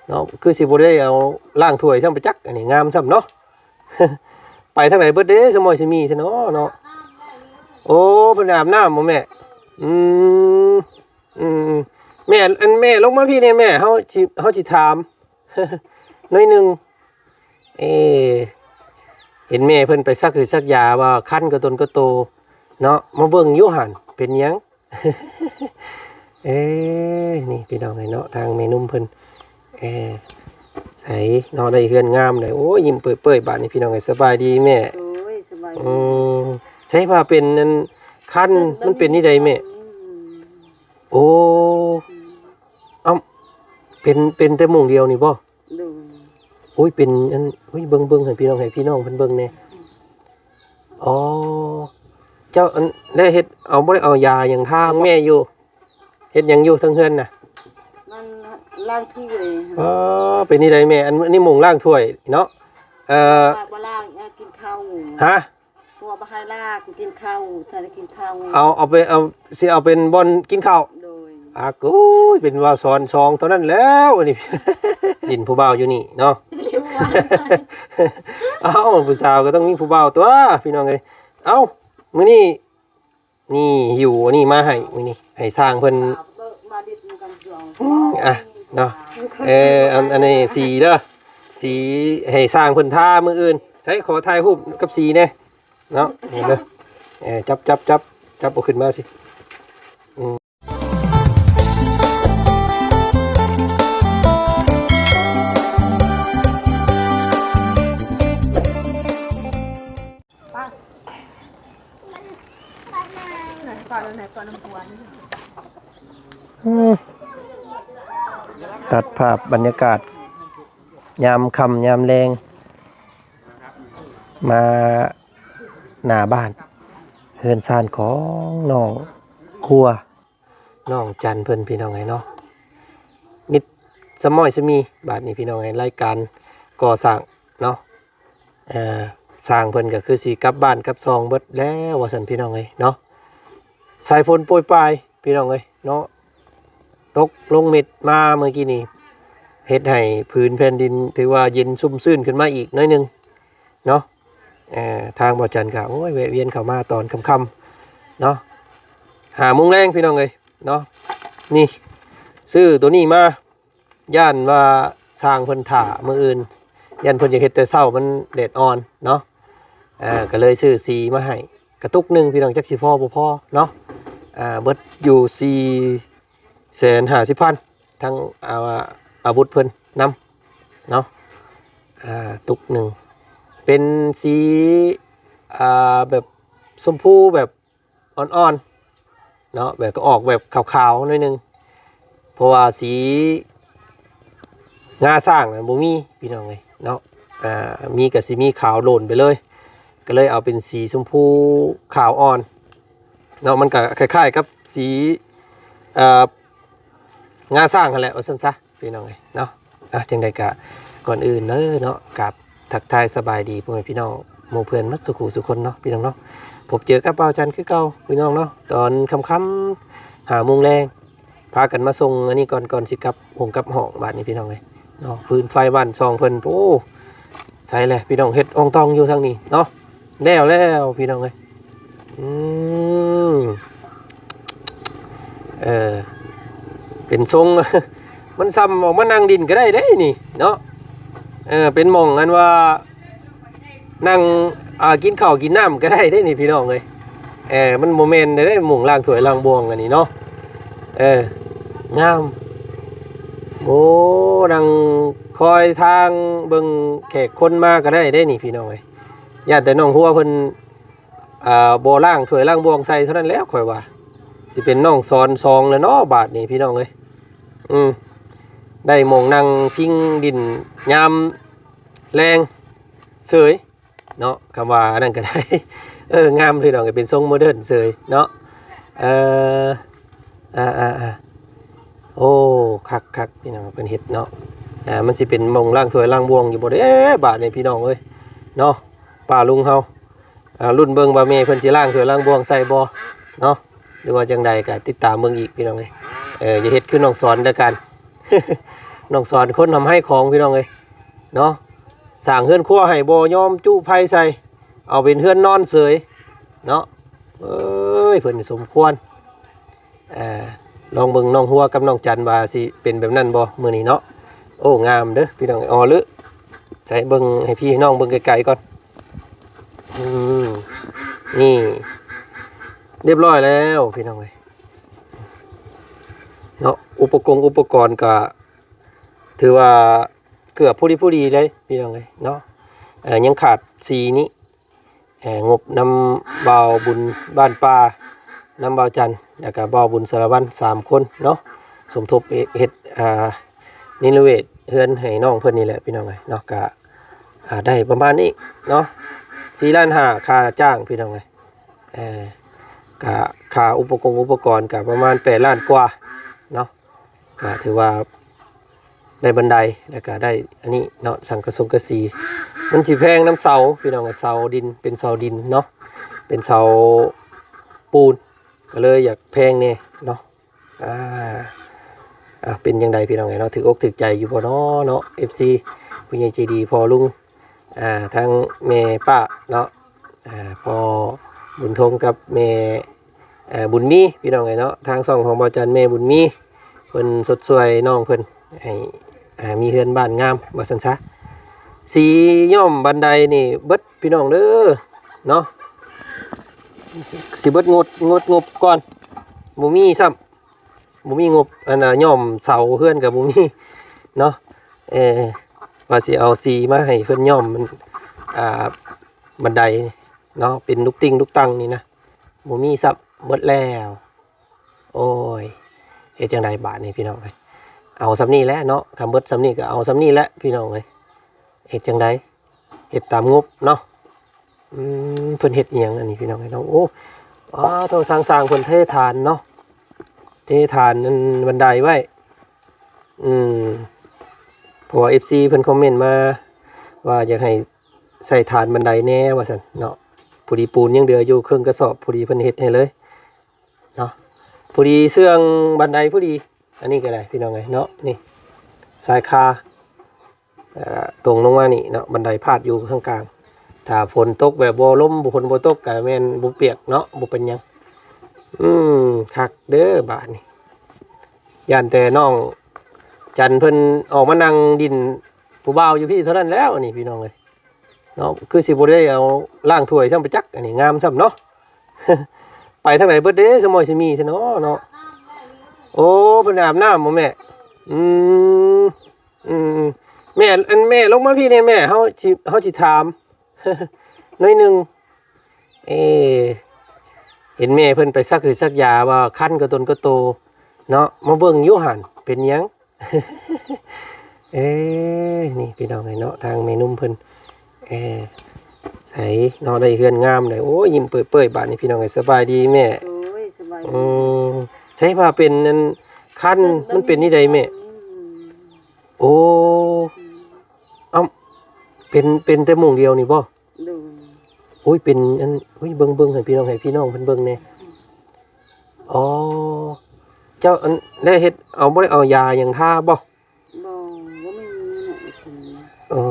เนาะคือสิบ่ได้เอาล้างถ้วยซ้ำไปจักอันนี้งามซ้ำเนาะ ไปทางไหนเบิดเด้สมอยสิมีซะเนาะเนาะโอ้เพิ่นอาบน้ำบ่แม่อืมอืมแม่อันแม่ลงมาพี่เนี่ยแม่เฮาสิถาม หน่อยหนึงเอเห็นแม่เพิ่นไปซักยาว่าคันก็ตนก็โตเนาะมาเบิ่งอยู่หั่นเป็นหยัง เอ้นี่พี่น้องไอ้เนาะทางเมนุ่มเพิ่นใส่เนาะได้เฮือนงามเลยโอ้ยยิ้มเปื่อยๆบาดนี้พี่น้องไอ้สบายดีแม่โอ้ยสบายดีใช่ว่าเป็นนั่นคันมันเป็นนี่ใดแม่โอ้เอ้าเป็นแต่หม่องเดียวนี่บ่ดูโอ้ยเป็นอันโอ้ยเบิ่งให้พี่น้องเพิ่นเบิ่งแน่อ๋อเจ้าอันได้เฮ็ดเอาบ่ได้เอายาหยังทาแม่อยู่เฮ็ดหยังอยู่ทั้งเฮือนน่ะมันล้างที่เลยอ๋อเป็นนี่ใดแม่อันนี้หม่องล้างถ้วยเนาะบ่ล้างกินข้าวฮะตัวบ่ให้ล้างกินข้าวถ้าได้กินข้าวเอาไปเอาสิเอาเป็นบ่อนกินข้าวโดยกูเป็นว่าสอนซองเท่านั้นแล้วอันนี้ ดินผู้บ่าวอยู่นี่เนาะ เอ้าผู้สาวก็ต้องมีผู้บ่าวตัวพี่น้องเอ้ยเอ้ามื้อนี้นี่หิวนี่มาให้มื้อนี้ให้สร้างเพิ่นมาดิดกันอ่ะเนาะอันนี้สีเด้อสีให้สร้างเพิ่นทามื้ออื่นใช้ขอถ่ายรูปกับสีแน่เนาะเด้อจับเอาขึ้นมาสิตัดภาพบรรยากาศยามค่ำยามแรงมาหน้าบ้านเฮือนซ่านของน้องครัวน้องจันเพิ่นพี่น้องไงเนาะนิดสมอยสมีบาดนี้พี่น้องไงรายการก่อสร้างเนาะสร้างเพิ่นก็คือสิกลับบ้านกลับซองเบิดแล้วว่าซั่นพี่น้องไงเนาะสายฝนโปรยปลายพี่น้องเอ้ยเนาะตกลงเม็ดมาเมื่อกี้นี่เฮ็ดให้พื้นแผ่นดินถือว่าเย็นชุ่มชื่นขึ้นมาอีกหน่อยนึงเนาะทางบ่อจันก็โอ้ยแวะเวียนเข้ามาตอนค่ำๆเนาะ5 โมงแรงพี่น้องเอ้ยเนาะนี่ซื้อตัวนี้มาย่านว่าสร้างเพิ่นถ่ามื้ออื่นย่านเพิ่นอยากเฮ็ดแต่เช้ามันแดดอ่อนเนาะก็เลยซื้อสีมาให้กระตุกนึงพี่น้องจักสิพอบ่พอเนาะเบิดอยู่450,000ทั้งอาวุธเพิ่นนำเนาะตุกหนึ่งเป็นสีแบบชมพูแบบอ่อนๆเนาะแบบก็ออกแบบขาวๆหน่อยนึงเพราะว่าสีงาสร้างนะบ่มีพี่น้องเลยเนาะมีกับสีมีขาวโหล่นไปเลยก็เลยเอาเป็นสีชมพูขาวอ่อนเนาะมันก็คล้ายๆกับสีงาสร้างกันแหละว่าซั่นซะพี่น้องเลยเนาะจังใดกะก่อนอื่นเนาะกับทักทายสบายดีพ่อแม่พี่น้องหมู่เพื่อนมัดสุขุสุคนเนาะพี่น้องเนาะพบเจอกับเปาจันคือเก่าพี่น้องเนาะตอนค่ำๆ5 โมงแรงพากันมาส่งอันนี้ก่อนสิกลับหงกับห้องบ้านนี้พี่น้องเลยเนาะพื้นไฟบ้านซองเพิ่นโอ้ใส่เลยพี่น้องเฮ็ดอ่องตองอยู่ทางนี้เนาะแล้วพี่น้องเลยเป็นทรง มันซ้ำออกมานั่งดินก็ได้เด้นี่เนาะเป็นหม่องอันว่านั่งกินข้าวกินน้ำก็ได้ได้นี่พี่น้องเลยมันโมเมนต์ได้หม่องล้างถ้วยล้างบวงอันนี้เนาะงามโอ้ดังคอยทางเบิ่งแขกคนมาก็ได้ได้นี่พี่น้องเลยญาติแต่น้องหัวเพิ่นบ่ล้างถ้วยล้างบวงใส่เท่านั้นแล้วค่อยว่าสิเป็นน้องซอนซองแล้วเนาะบาทนี่พี่น้องเลยได้มองนั่งพิงดินยามแรงเสยเนาะคำว่านั่นก็ได้งามเลยน้องเป็นทรงโมเดิร์นเสยเนาะโอ้คักพี่น้องเป็นเห็ดเนาะมันสิเป็นมองล่างถวยล่างบวงอยู่บ่ได้บาทในพี่น้องเอ้ยเนาะป้าลุงเฮารุ่นเบิ่งบ่าเมเพิ่นสิล่างถวยล่างบวงใส่บ่เนาะหรือว่าจังใดก็ติดตามเบิ่งอีกพี่น้องเอ้ยอย่าเฮ็ดคือน้องสอนเด้อกัน น้องสอนคนทำให้ของพี่น้องเอ้ยเนาะสร้างเฮือนครัวให้บ่ยอมจุไผใส่เอาเป็นเฮือนนอนเสยเนาะเอ้ยเพิ่นสมควรลองเบิ่งน้องหัวกับน้องจันว่าสิเป็นแบบนั้นบ่มื้อนี้เนาะโอ้งามเด้อพี่น้องอ๋อลึใส่เบิ่งให้พี่น้องเบิ่งไกลๆก่อนนี่เรียบร้อยแล้วพี่น้องเอ้ยเนาะอุปกรณ์ก็ถือว่าเกือบผู้ดีเลยพี่น้องเอ้ยเนาะยังขาดสีนี้งบนำบ่าวบุญบ้านป่านำบ่าวจันทร์แล้วก็บ่าวบุญสารวัตร3คนเนาะสมทบเฮ็ดนิรเวศเฮือนให้น้องเพิ่นนี่แหละพี่น้องเอ้ยเนาะก็ได้ประมาณนี้เนาะ4 ล้าน 5ค่าจ้างพี่น้องเอ้ยก็ค่าอุปกรณ์ก็ประมาณ8 ล้านกว่าเนาะก็ถือว่าได้บันไดแล้วก็ได้อันนี้เนาะสังกะสีมันสิแพงน้ำเสาพี่น้องเสาดินเป็นเสาดินเนาะเป็นเสาปูนก็เลยอยากแพงเนี่ยเนาะเป็นยังไงพี่น้องเนาะถืออกถือใจอยู่พอเนาะ FC ผู้ใหญ่ใจดีพอลุงทั้งแม่ป้าเนาะพอบุญทงกับแม่บุญมีพี่น้องเนาะทางช่องของบ่าวจันแม่บุญมีเพิ่นสดสวยน้องเพิ่นให้มีเฮือนบ้านงามว่าซั่นซะสีย่อมบันไดนี่เบิดพี่น้องเด้อเนาะสิเบิดงบก่อนบ่มีซ้ำบ่มีงบอันน่ะย่อมเสาเฮือนกับบ่มีเนาะว่าสิเอาสีมาให้เพิ่นย่อมมันบันไดเนาะเป็นลูกติ้งลูกตังนี่นะบ่มีซ้ำเบิดแล้วโอ้ยเฮ็ดจังไดบาดนี้พี่น้องเอ้ยเอาซ้ำนี้แหละเนาะคำเบิดซ้ำนี้ก็เอาซ้ำนี้แหละพี่น้องเอ้ยเฮ็ดจังไดเฮ็ดตามงบเนาะเพิ่นเฮ็ดอีหยังอันนี้พี่น้องเอ้ยเนาะโอ้ต้องสร้างเพิ่นเทฐานเนาะเทฐานนั่นบันไดไว้เพราะว่า FC เพิ่นคอมเมนต์มาว่าอยากให้ใส่ฐานบันไดแน่ว่าซั่นเนาะพอดีปูนยังเหลืออยู่ครึ่งกระสอบพอดีเพิ่นเฮ็ดให้เลยเนาะพอดีเสื่องบันไดพอดีอันนี้ก็ได้พี่น้องเอ้ยเนาะนี่สายคาตรงลงมานี่เนาะบันไดพาดอยู่ข้างกลางถ้าฝนตกแบบบ่ลมฝนบ่ตกก็แม่นบ่เปียกเนาะบ่เป็นหยังคักเด้อบาดนี่ย่านแต่น้องจันเพิ่นออกมานั่งดินผู้บ่าวอยู่พี่เท่านั้นแล้วอันนี้พี่น้องเอ้ยเนาะคือสิบ่ได้เอาล้างถ้วยซ้ำไปจักอันนี้งามซ้ำเนาะ ไปทางไหนเบิดเด้สมอยสิมีซะเนาะโอ้เพิ่นอาบน้ำบ่แม่แม่อันแม่ลงมาพี่เนี่ยแม่เฮาสิถาม น้อยหนึงเห็นแม่เพิ่นไปซักยาว่าคันก็ตนก็โตเนาะมาเบิ่งอยู่หั่นเป็นหยัง นี่พี่น้องไอ้เนาะทางเมนุ่มเพิ่นใส่เนาะได้เฮือนงามเลยโอ้ยยิ้มเปื่อยๆบาดนี้พี่น้องไอ้สบายดีแม่โอ้ยสบายใช่ว่าเป็นนั่นคันมันเป็นนี่ใดแม่โอ้เอ้าเป็นแต่มุงเดียวนี่บ่ดูโอ้ยเป็นอันโอ้ยเบิ่งให้พี่น้องเพิ่นเบิ่งแน่อ๋อเจ้าอันได้เฮ็ดเอาบ่ได้เอายาหยังทาบ่ไม่มีน่ะ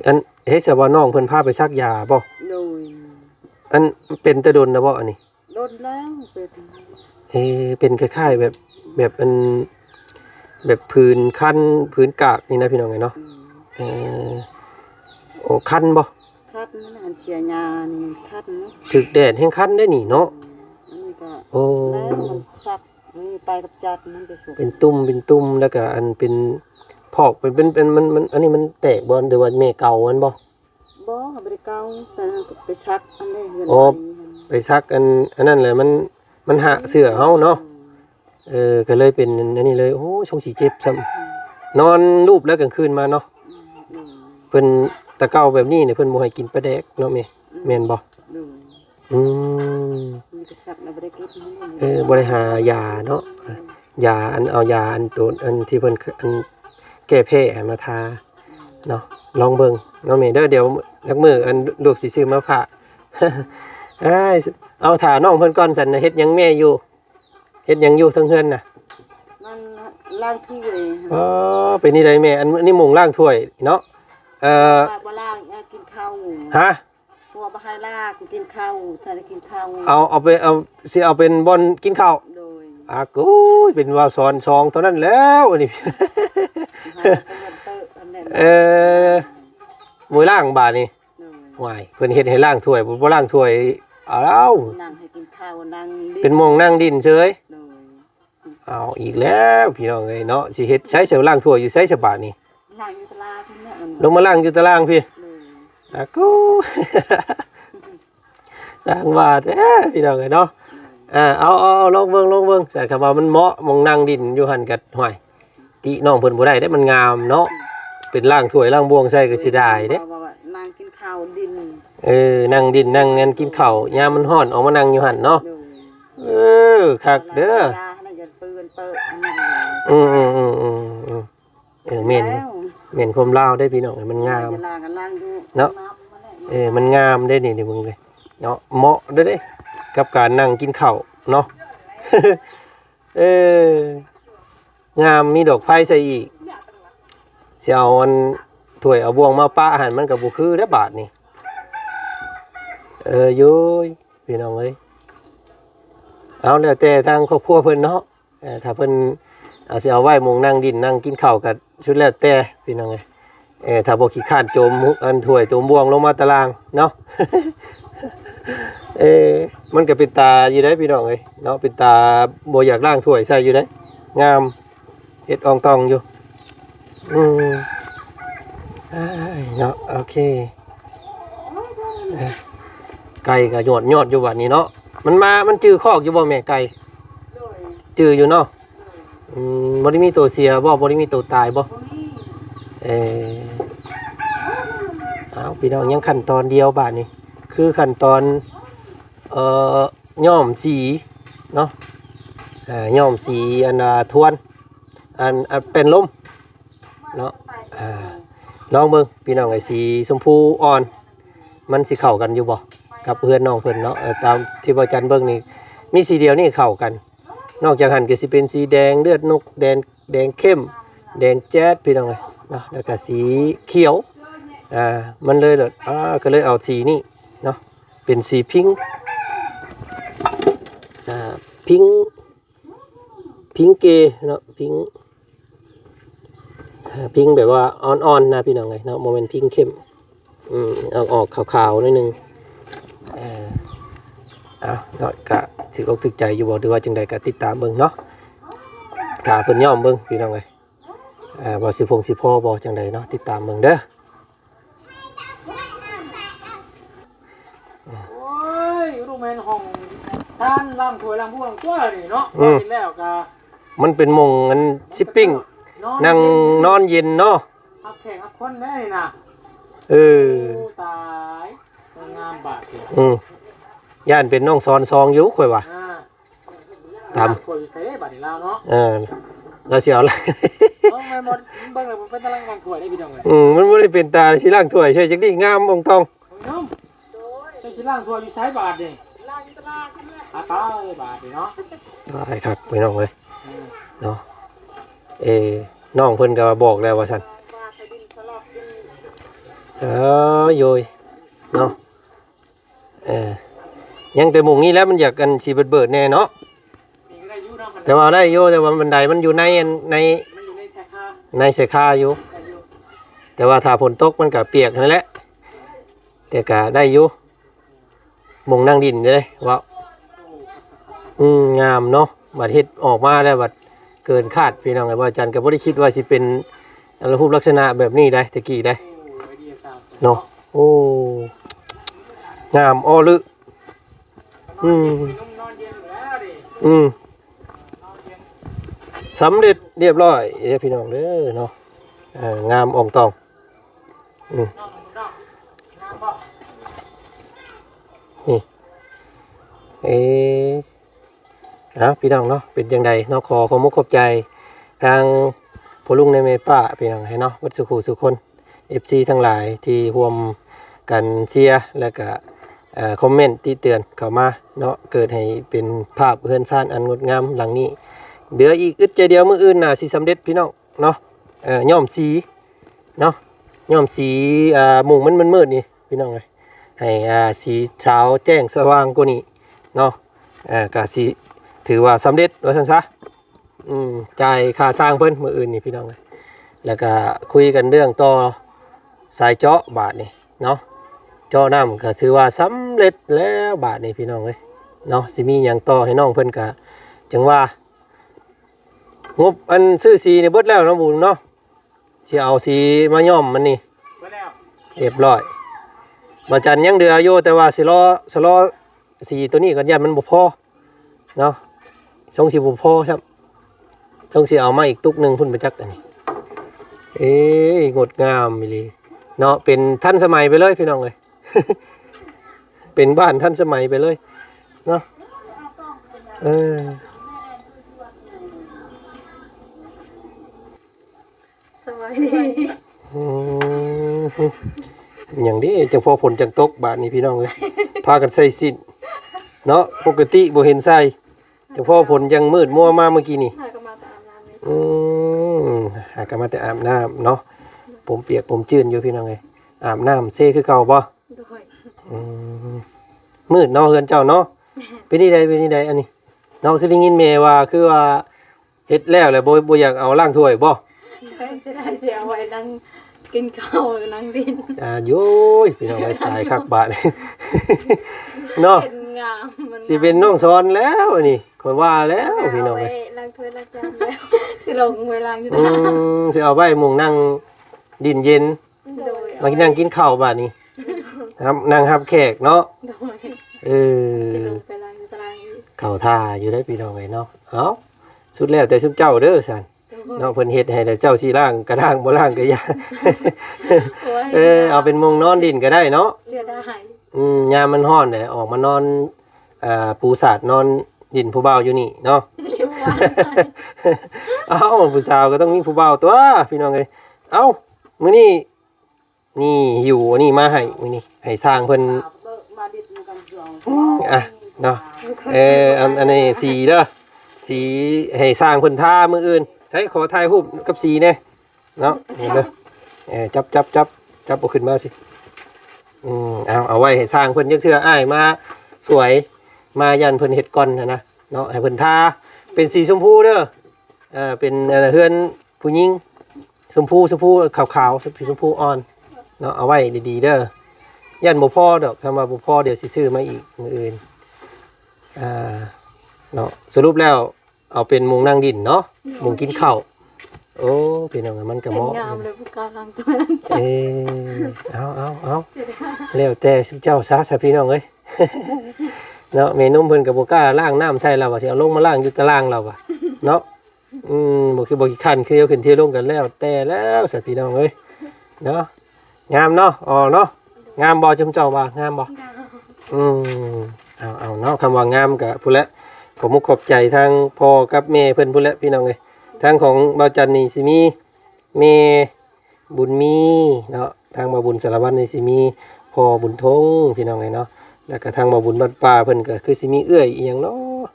อันเฮ็ดซะว่าน้องเพิ่นพาไปซักยาบ่โดยอันเป็นแต่ดนนะบ่อันนี้โดนแล้วเป็นคล้ายๆแบบอันแบบพื้นคันพื้นกากนี่นะพี่น้องไงเนาะโอ้คันบ่คันนั่นอันเชียยานี่คันเนาะถึกแดดแห่งคันได้นี่เนาะอันนี้ก็โอ้แล้วมันชักนี่ตายกับจัดมันไปสุกเป็นตุ่มแล้วก็อันเป็นพอกเป็นมันอันนี้มันแตกบ่หรือว่าแม่เก่ามันบ่บ่บ่ได้เก่าแต่ไปชักอันนี้เฮือน โอ้ไปซักอันนั้นแหละมันหะเสื้อเฮาเนาะก็เลยเป็นอันนี้เลยโอ้ชงสิเจ็บซ้ำนอนรูปแล้วกลางคืนมาเนาะเพิ่นตะเก้าแบบนี้เนี่ยเพิ่นบ่ให้กินปลาแดกเนาะแม่นบ่มีกระสับแล้วบ่ได้กินบ่ได้หายาเนาะยาเอายาตัวที่เพิ่นอันแก้แพ้มาทาเนาะลองเบิ่งเนาะแม่เด้อเดี๋ยวจักมื้ออันลูกสิซื้อมาฝาก เอาถ่าน้องเพิ่นก่อนซั่นน่ะเฮ็ดหยังแม่อยู่เฮ็ดหยังอยู่ทั้งเฮือนน่ะมัน ล้างถ้วย อ๋อเป็นนี่ได้แม่อันนี้หมุงล่างถ้วยเนาะบ่ล้างกินข้าว ฮะ ตัวบ่ให้ล้างกินข้าวถ้าได้กินข้าว เอาไปเอาสิเอาเป็นบอลกินข้าว โดย กูเป็นว่าสอนซองเท่านั้นแล้วอันนี้ เออมวยล่างบาดนี่หวายเพิ่นเฮ็ดให้ล่างถ้วยบ่ล่างถ้วยเอาแล้ว นั่งให้กินข้าวนั่ง เป็นหมองนั่งดินเฉย โดย เอาอีกแล้วพี่น้องเอ้ยเนาะสิเฮ็ดใช้เสาล่างถ้วยอยู่ใช้ฉบาดนี่ ล้างอยู่ตลาดที่นี่ ลงมาล่างอยู่ตารางพี่กู สร้างว่าแท้พี่น้องเอ้ยเนาะเอาลองเบิ่งแต่คำว่ามันเหมาะหมองนั่งดินอยู่หั่นกัดห้อยติน้องเพิ่นบ่ได้เด้มันงามเนาะเป็นล่างถ้วยล่างบวงใส่ก็สิได้เด้ นั่งกินข้าวดิน นั่งดินนั่งเงินกินข้าวยามมันฮ้อนออกมานั่งอยู่หั่นเนาะคักเด้อเม่นความลาวได้พี่น้องมันงามเนาะมันงามได้นี่มึงเลยเนาะเหมาะเด้กับการนั่งกินข้าวเนาะ งามมีดอกไฟใส่อีกสิเอาอันถ้วยเอาบ่วงมาปะหั่นมันก็บ่คือเด้อบาดนี่โย้ยพี่น้องเอ้ยเอาแล้วแต่ทางครอบครัวเพิ่นเนาะถ้าเพิ่นเอาสิเอาไว้หมองนั่งดินนั่งกินข้าวก็ชุดแล้วแต่พี่น้องเอ้ยถ้าบ่ขี้คร้านโจมอันถ้วยโจมบ่วงลงมาตารางเนาะ มันก็เป็นตาอยู่ได้พี่น้องเอ้ยเนาะเป็นตาบ่อยากล้างถ้วยใส่อยู่ได้งามเฮ็ดอองตองอยู่เนาะโอเคไก่ก็ยอดอยู่บัดนี้เนาะมันจื้อคอกอยู่บ่แม่ไก่จื้ออยู่เนาะบ่ได้มีตัวเสียบ่ได้มีตัวตายบ่เอาพี่น้องยังขั้นตอนเดียวบาดนี้คือขั้นตอนย้อมสีเนาะย้อมสีอันทวนอันเป็นลมเนาะลองเบิ่งพี่น้องไอ้สีชมพูอ่อนมันสิเข้ากันอยู่บ่กับเพื่อนน้องเพิ่นเนาะตามที่บ่จันเบิ่งนี่มีสีเดียวนี่เข้ากันนอกจากหันก็สิเป็นสีแดงเลือดนกแดงเข้มแดงแจ๊ดพี่น้องเอ้ยเนาะแล้วก็สีเขียวมันเลยก็เลยเอาสีนี้เนาะเป็นสีพิงค์พิงเกเนาะพิงแบบว่าอ่อนๆนะพี่น้องไงเนาะโมเมนต์พิงเข้มออกขาวๆนิดนึงเนาะกะถืออกถึกใจอยู่บ่หรือว่าจังใดกะติดตามเบิ่งเนาะกะเพิ่นย่อมเบิ่งพี่น้องไงบ่สิพ่อบ่จังใดเนาะติดตามเบิ่งเด้อรูแมนห้องท่านล่างถวยล่างบ่วงตัวนี่เนาะกินแล้วก็ มันเป็นมงอันชิปปิ้งนั่งนอนเย็นเนาะ ฮับแขกฮับคนได้น่ะตายงามบาดย่านเป็นน้องซอนซองอยู่ข่อยว่าตามข่อยใส่บาดนี่แล้วเนาะเราสิเอาล่ะมันบ่เบิ่งแล้วมันเป็นตารางล่างถวยได้พี่น้องมันบ่ได้เป็นตาสิล่างถ้วยใช่จังได๋งามองทองใช่สิล่างถวยอยู่ใช้บาดนี่ล่างอยู่ตารางนั่นแหละตายบาดนี่เนาะได้ครับพี่น้องเอ้ยเนาะน้องเพิ่นก็บอกแล้วว่าซั่นโยยเนาะยังแต่หมุงนี้แล้วมันอยากกันสิเบิดๆแน่เนาะแต่ว่าได้อยู่แต่ว่าบันไดมันอยู่ในเสคาอยู่แต่ว่าถ้าฝนตกมันก็เปียกนั่นแหละแต่ก็ได้อยู่หมุงนั่งดินเลยว่างามเนาะบัดเฮ็ดออกมาแล้วบัดเกินคาดพี่น้องไอ้บ่จันก็บ่ได้คิดว่าสิเป็นรูปลักษณะแบบนี้ได้ตะกี้ได้เนาะโอ้งามอ้อลึสำเร็จเรียบร้อยพี่น้องเด้อเนาะงามอ่องตองนี่พี่น้องเนาะเป็นยังไงเนาะขอความมุขขอบใจทางพ่อลุงในเมป้าพี่น้องให้เนาะวัดสุขุสุคน FC ทั้งหลายที่ร่วมกันเชียร์แล้วก็คอมเมนต์ที่เตือนเข้ามาเนาะเกิดให้เป็นภาพเฮือนซ่านอันงดงามหลังนี้ เดี๋ยวอีกอึดใจเดียวมื้ออื่นน่ะสิสำเร็จพี่น้องเนาะย้อมสีเนาะย้อมสีมุงมันมืดนี่พี่น้องเอ้ยให้สีขาวแจ้งสว่างกว่านี้เนาะก็สิถือว่าสำเร็จว่าซั่นซะจ่ายค่าสร้างเพิ่นมื้ออื่นนี่พี่น้องเอ้ยแล้วก็คุยกันเรื่องต่อสายเจาะบาทนี่เนาะเจาะน้ำก็ถือว่าสำเร็จแล้วบาทนี่พี่น้องเอ้ยเนาะสิมีหยังต่อให้น้องเพิ่นก็จังว่างบอันซื้อสีนี่เบิดแล้วเนาะบุญเนาะสิเอาสีมาย้อมมันนี่ ไปแล้ว เรียบร้อยบ่จันยังเดืออยู่แต่ว่าสิรอสีตัวนี้ก่อนยันมันบ่พอเนาะทรงสิบ่พอครับทรงสิเอามาอีกตุกหนึงพุ่นไปจักอันนี้งดงามอีหลีเนาะเป็นทันสมัยไปเลยพี่น้องเอ้ย เป็นบ้านทันสมัยไปเลยเนาะสวัสดี อย่างนี้จังพอผลจังตกบาทนี้พี่น้องเลยพากันใส่สิ้นเนาะปกติบ่เห็นใส่จังพอผลยังมืดมัวมาเมื่อกี้นี่ หากมาตามน้ำ หากนมาแต่อาบน้ำเนาะผมเปียกผมจืดอยู่พี่น้องเลยอาบน้ำเซ่คือเก่าบ่ ด้วย มืดเนาะเฮือนเจ้าเนาะเป็นนี่ใดอันนี้เนาะคือได้ยินแม่ว่าคือว่าเฮ็ดแล้วแหละบ่อยากเอาล้างถ้วยบ่ จะได้เสียไว้นั่งกินข้าวนั่งดิน โย้ยพี่น้องไว้ตายคักบาท เนาะ เป็นงามมัน สิเป็นน้องสอนแล้วอันนี้ข่อยว่าแล้วพี่น้องเอ้ย ล้างถ้วยล้างจานแล้วสิลงเวลาอยู่ สิเอาไว้หมุงนั่งดินเย็น โดย มานั่งกินข้าวบาดนี้ครับนั่งรับแขกเนาะ โดย สิลงไปล้างตารางอยู่ เข้าท่าอยู่ได้พี่น้องเอ้ยเนาะเอ้าสุดแล้วแต่ซุมเจ้าเด้อซั่นเนาะเพิ่นเฮ็ดให้แล้วเจ้าสิล้างก็ล้างบ่ล้างก็อย่า เอาเป็นมุงนอนดินก็ได้เนาะ เสียดาย ยามมันร้อนเนี่ยออกมานอนปูสาดนอนดินผู้บ่าวอยู่นี่เนาะ เรียกว่า เอ้าผู้สาวก็ต้องมีผู้บ่าวตัวพี่น้องเอ้ยเอ้ามื้อนี้นี่หิวอันนี้มาให้มื้อนี้ให้สร้างเพิ่นเนาะอันนี้สีเด้อสีให้สร้างเพิ่นทามื้ออื่นใช้ขอถ่ายรูปกับสีแน่เนาะนี่เด้อจับเอาขึ้นมาสิเอาไว้ให้สร้างเพิ่นจักเทื่ออ้ายมาสวยมายันเพิ่นเฮ็ดก่อนนะเนาะให้เพิ่นทาเป็นสีชมพูเด้อเป็นเฮือนผู้หญิงชมพูขาวๆสีชมพูอ่อนเนาะเอาไว้ดีๆเด้อยันบ่พอดอกถ้ามาบ่พอเดี๋ยวสิซื้อมาอีกมื้ออื่นเนาะสรุปแล้วเอาเป็นมุงนั่งดินเนาะมุงกินข้าวโอ้พี่น้องมันก็เหมาะ งามเลยผู้การล้างถ้วยล้างจาน เอาแล้วแต่เจ้าซะพี่น้องเอ้ย เนาะเมนุ่มเพิ่นก็บ่กล้าล้างน้ำใส่เราว่าสิเอาลงมาล้างอยู่ตารางเราว่ะเนาะบ่คือบ่ขี้คันคือเอาขึ้นเที่ยวลงกันแล้วแต่แล้วสัตว์พี่น้องเอ้ยเนาะงามเนาะเนาะงามบ่จำเจ้าว่างามบ่เอาเนาะคำว่างามก็พุ่นแหละขอมุกขอบใจทางพ่อกับแม่เพิ่นพุ่นแหละพี่น้องเอ้ยทางของบ่าวจันนี่สิมีแม่บุญมีเนาะทางบ่าวบุญสารวัตรนี่สิมีพ่อบุญทงพี่น้องเอ้ยเนาะแล้วก็ทางบ่าวบุญบ้านป่าเพิ่นก็คือสิมีเอื้อยอีหยังเนาะ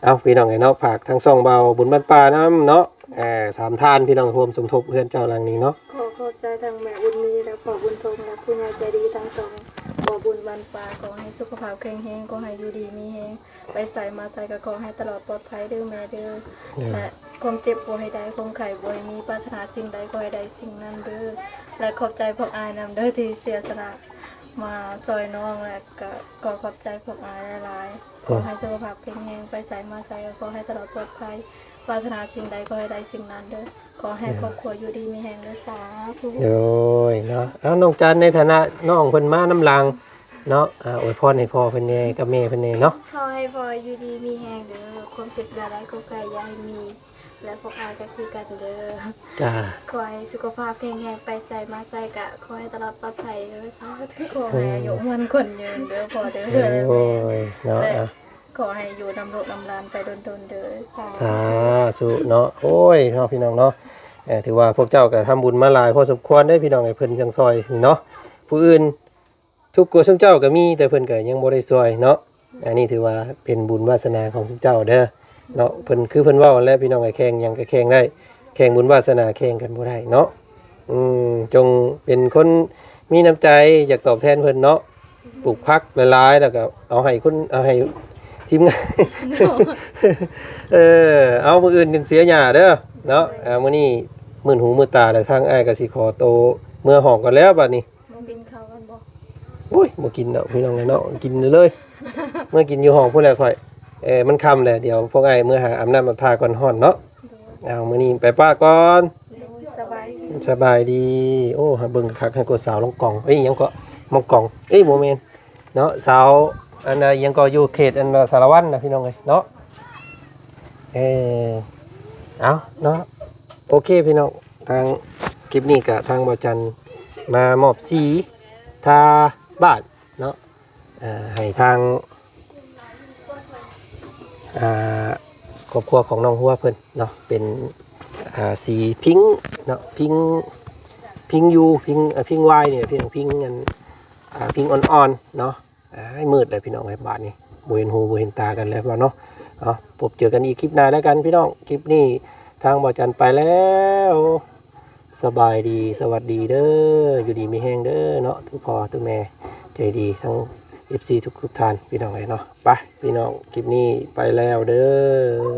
เอาพี่น้องเอ้ยเนาะฝากทางช่องบ่าวบุญบ้านป่านำเนาะ3ท่านพี่น้องร่วมสมทบเพื่อนเจ้าหลังนี้เนาะ ขอขอบใจทางแม่บุญมีและพ่อบุญทงและผู้ใหญ่ใจดีทั้งสองพ่อบุญบรรปาขอให้สุขภาพแข็งแรงขอให้อยู่ดีมีแรงไปใส่มาใส่ก็ขอให้ตลอดปลอดภัยเด้อแม่เด้อและความเจ็บป่วยให้ได้ความไข้บ่ให้มีปรารถนาสิ่งใดขอให้ได้สิ่งนั้นเด้อและขอบใจพวกอายนำเด้อที่เสียสละมาซอยน้องและก็ขอบใจพวกอายหลายๆขอให้สุขภาพแข็งแรงไปใส่มาใส่ก็ขอให้ตลอดปลอดภัยปรารถนาสิ่งใดขอให้ได้สิ่งนั้นเด้อขอให้ครอบครัวอยู่ดีมีแห่งเด้อสาธุ โอ้ยเนาะเอาน้องจันในฐานะน้องเพิ่นมาน้ำลังเนาะอวยพรให้พ่อเพิ่นแน่กับแม่เพิ่นแน่เนาะ ขอให้พ่ออยู่ดีมีแห่งเด้อความเจ็บอย่าได้ก็ไกลอย่าให้มีและพวกอายก็คือกันเด้อ จ้า ขอให้สุขภาพแข็งแรงไปใส่มาใส่กะขอให้ตลอดปลอดภัยเด้อสาธุขอให้อายุมันคนยืนเด้อพ่อเด้อ โอ้ยเนาะ และขอให้อยู่ดำรงดำรานไปดนๆเด้อสา สาธุเนาะโอ้ยเนาะพี่น้องเนาะถือว่าพวกเจ้าก็ทำบุญมาหลายพอสมควรได้พี่น้องให้เพิ่นจังซอยนี่เนาะผู้อื่นทุกข์กว่าซุมเจ้าก็มีแต่เพิ่นก็ยังบ่ได้ซอยเนาะอันนี้ถือว่าเป็นบุญวาสนาของซุมเจ้าเด้อ เนาะเพิ่นคือเพิ่นเว้าแล้วพี่น้องไอ้แข่งหยังก็แข่งได้แข่งบุญวาสนาแข่งกันบ่ได้เนาะจงเป็นคนมีน้ำใจอยากตอบแทนเพิ่นเนาะปลูกผักหลายๆแล้วก็เอาให้คุณเอาให้ทีมงาน เอามื้ออื่นกันเสียหญ้าเด้อเนาะมื้อนี้มื่นหูมื่นตาแล้วทางอ้ายก็สิขอโตเมื่อหอกกันแล้วบัดนี้ บ่กินข้าวกันบ่ อุ้ยบ่กินดอกพี่น้องเนาะกินเลย เมื่อกินอยู่ห้องพุ่นแล้วค่อยมันค่ำแล้วเดี๋ยวพวกอ้ายเมื่อหาอาบน้ำอาบท่าก่อนฮ้อนเนาะเอามื้อนี้ไปป้าก่อน โดยสบายดี สบายดีโอ้หาเบิ่งคักให้กดสาวลงกล่องเอ้ยยังก็มองกล่องเอ้ยบ่แม่นเนาะสาวอันน่ะยังก็อยู่เขตอันสารวัตรนะพี่น้องเอ้ยเนาะเอาเนาะโอเคพี่น้องทางคลิปนี้ก็ทางบ่จันมามอบสีทาบ้านเนาะให้ทางครอบครัวของน้องหัวเพิ่นเนาะเป็นสีพิงค์เนาะพิงค์ยูพิงค์วายเนี่ยพี่น้องพิงค์กันพิงค์อ่อนๆเนาะให้มืดเลยพี่น้องไอ้บาทนี่บ่เห็นหูบ่เห็นตากันแล้วเนาะพบเจอกันอีกคลิปหน้าแล้วกันพี่น้องคลิปนี้ทางบ่จันไปแล้วสบายดีสวัสดีเด้ออยู่ดีมีแห้งเด้อเนาะทุกพ่อทุกแม่ใจดีทั้ง FC ทุกท่านพี่น้องไอ้เนาะไปพี่น้องคลิปนี้ไปแล้วเด้อ